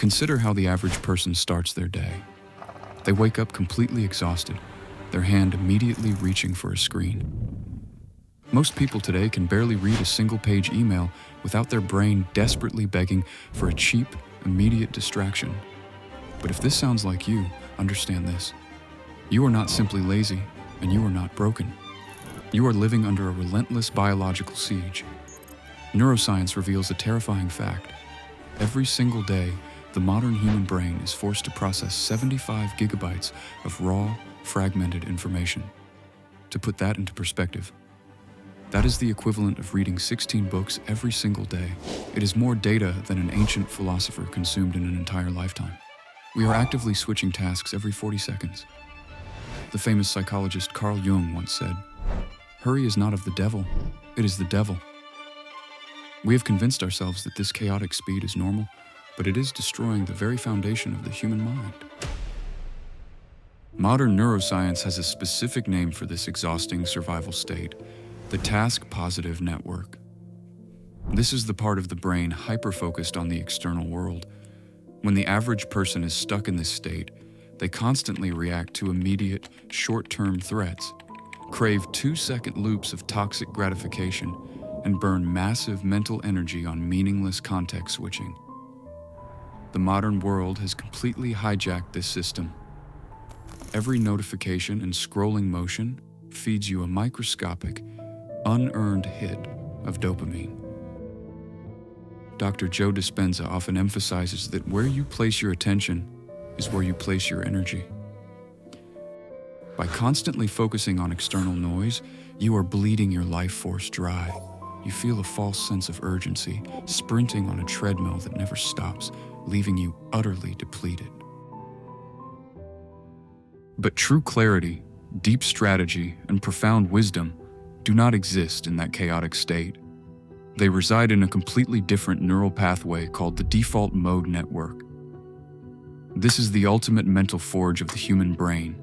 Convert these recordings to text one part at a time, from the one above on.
Consider how the average person starts their day. They wake up completely exhausted, their hand immediately reaching for a screen. Most people today can barely read a single-page email without their brain desperately begging for a cheap, immediate distraction. But if this sounds like you, understand this. You are not simply lazy, and you are not broken. You are living under a relentless biological siege. Neuroscience reveals a terrifying fact. Every single day, the modern human brain is forced to process 75 gigabytes of raw, fragmented information. To put that into perspective, that is the equivalent of reading 16 books every single day. It is more data than an ancient philosopher consumed in an entire lifetime. We are actively switching tasks every 40 seconds. The famous psychologist Carl Jung once said, "Hurry is not of the devil, it is the devil." We have convinced ourselves that this chaotic speed is normal, but it is destroying the very foundation of the human mind. Modern neuroscience has a specific name for this exhausting survival state: the task-positive network. This is the part of the brain hyper-focused on the external world. When the average person is stuck in this state, they constantly react to immediate, short-term threats, crave 2-second loops of toxic gratification, and burn massive mental energy on meaningless context switching. The modern world has completely hijacked this system. Every notification and scrolling motion feeds you a microscopic, unearned hit of dopamine. Dr. Joe Dispenza often emphasizes that where you place your attention is where you place your energy. By constantly focusing on external noise, you are bleeding your life force dry. You feel a false sense of urgency, sprinting on a treadmill that never stops, leaving you utterly depleted. But true clarity, deep strategy, and profound wisdom do not exist in that chaotic state. They reside in a completely different neural pathway called the default mode network. This is the ultimate mental forge of the human brain.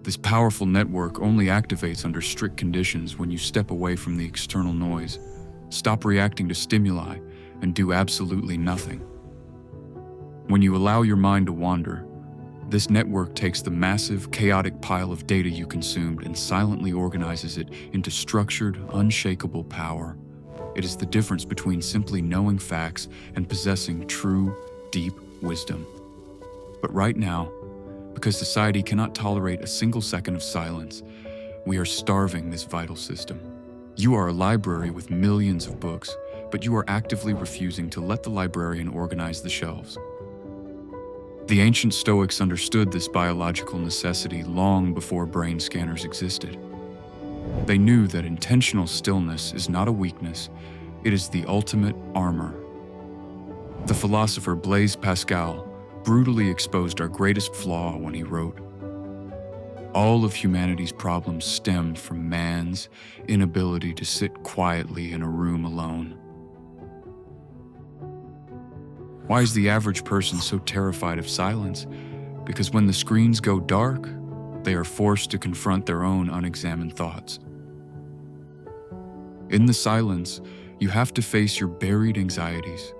This powerful network only activates under strict conditions when you step away from the external noise, stop reacting to stimuli, and do absolutely nothing. When you allow your mind to wander, this network takes the massive, chaotic pile of data you consumed and silently organizes it into structured, unshakable power. It is the difference between simply knowing facts and possessing true, deep wisdom. But right now, because society cannot tolerate a single second of silence, we are starving this vital system. You are a library with millions of books, but you are actively refusing to let the librarian organize the shelves. The ancient Stoics understood this biological necessity long before brain scanners existed. They knew that intentional stillness is not a weakness, it is the ultimate armor. The philosopher Blaise Pascal brutally exposed our greatest flaw when he wrote, "All of humanity's problems stem from man's inability to sit quietly in a room alone." Why is the average person so terrified of silence? Because when the screens go dark, they are forced to confront their own unexamined thoughts. In the silence, you have to face your buried anxieties,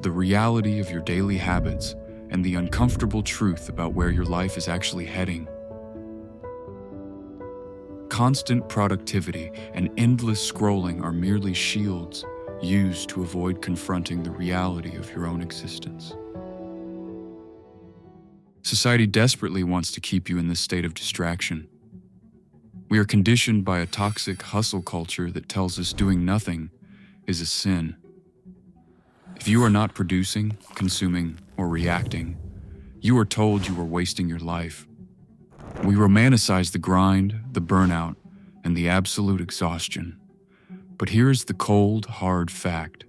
the reality of your daily habits, and the uncomfortable truth about where your life is actually heading. Constant productivity and endless scrolling are merely shields used to avoid confronting the reality of your own existence. Society desperately wants to keep you in this state of distraction. We are conditioned by a toxic hustle culture that tells us doing nothing is a sin. If you are not producing, consuming, or reacting, you are told you are wasting your life. We romanticize the grind, the burnout, and the absolute exhaustion. But here is the cold, hard fact.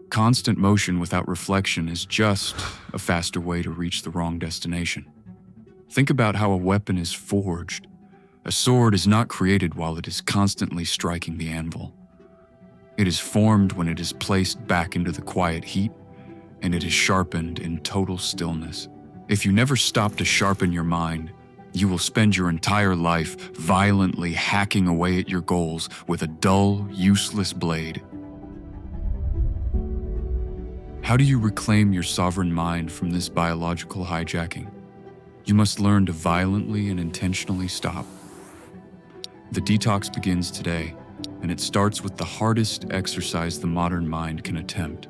Constant motion without reflection is just a faster way to reach the wrong destination. Think about how a weapon is forged. A sword is not created while it is constantly striking the anvil. It is formed when it is placed back into the quiet heat, and it is sharpened in total stillness. If you never stop to sharpen your mind, you will spend your entire life violently hacking away at your goals with a dull, useless blade. How do you reclaim your sovereign mind from this biological hijacking? You must learn to violently and intentionally stop. The detox begins today, and it starts with the hardest exercise the modern mind can attempt.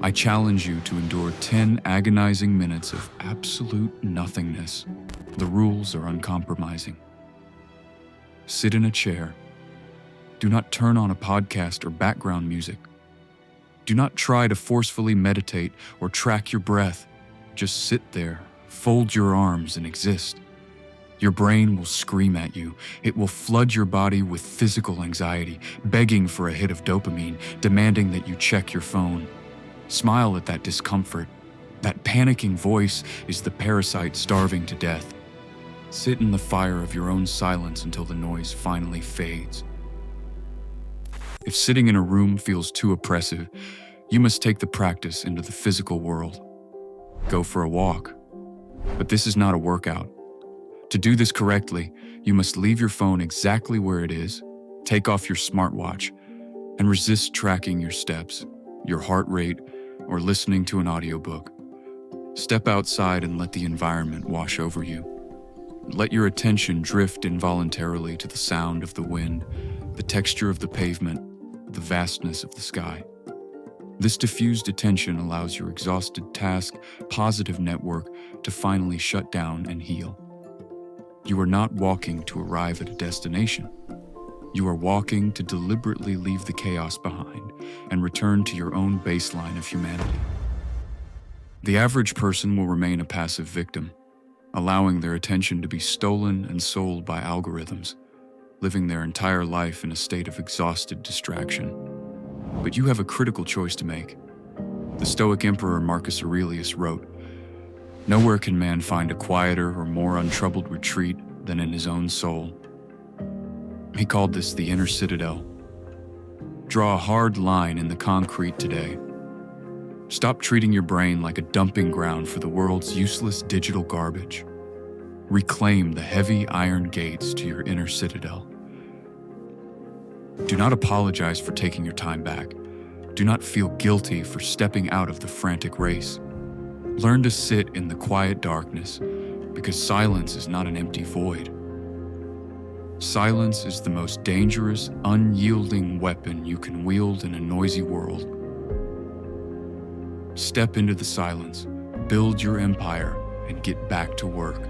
I challenge you to endure 10 agonizing minutes of absolute nothingness. The rules are uncompromising. Sit in a chair. Do not turn on a podcast or background music. Do not try to forcefully meditate or track your breath. Just sit there, fold your arms, and exist. Your brain will scream at you. It will flood your body with physical anxiety, begging for a hit of dopamine, demanding that you check your phone. Smile at that discomfort. That panicking voice is the parasite starving to death. Sit in the fire of your own silence until the noise finally fades. If sitting in a room feels too oppressive, you must take the practice into the physical world. Go for a walk. But this is not a workout. To do this correctly, you must leave your phone exactly where it is, take off your smartwatch, and resist tracking your steps, your heart rate, or listening to an audiobook. Step outside and let the environment wash over you. Let your attention drift involuntarily to the sound of the wind, the texture of the pavement, the vastness of the sky. This diffused attention allows your exhausted task, positive network to finally shut down and heal. You are not walking to arrive at a destination. You are walking to deliberately leave the chaos behind and return to your own baseline of humanity. The average person will remain a passive victim, allowing their attention to be stolen and sold by algorithms, living their entire life in a state of exhausted distraction. But you have a critical choice to make. The Stoic emperor Marcus Aurelius wrote, "Nowhere can man find a quieter or more untroubled retreat than in his own soul." He called this the inner citadel. Draw a hard line in the concrete today. Stop treating your brain like a dumping ground for the world's useless digital garbage. Reclaim the heavy iron gates to your inner citadel. Do not apologize for taking your time back. Do not feel guilty for stepping out of the frantic race. Learn to sit in the quiet darkness, because silence is not an empty void. Silence is the most dangerous, unyielding weapon you can wield in a noisy world. Step into the silence, build your empire, and get back to work.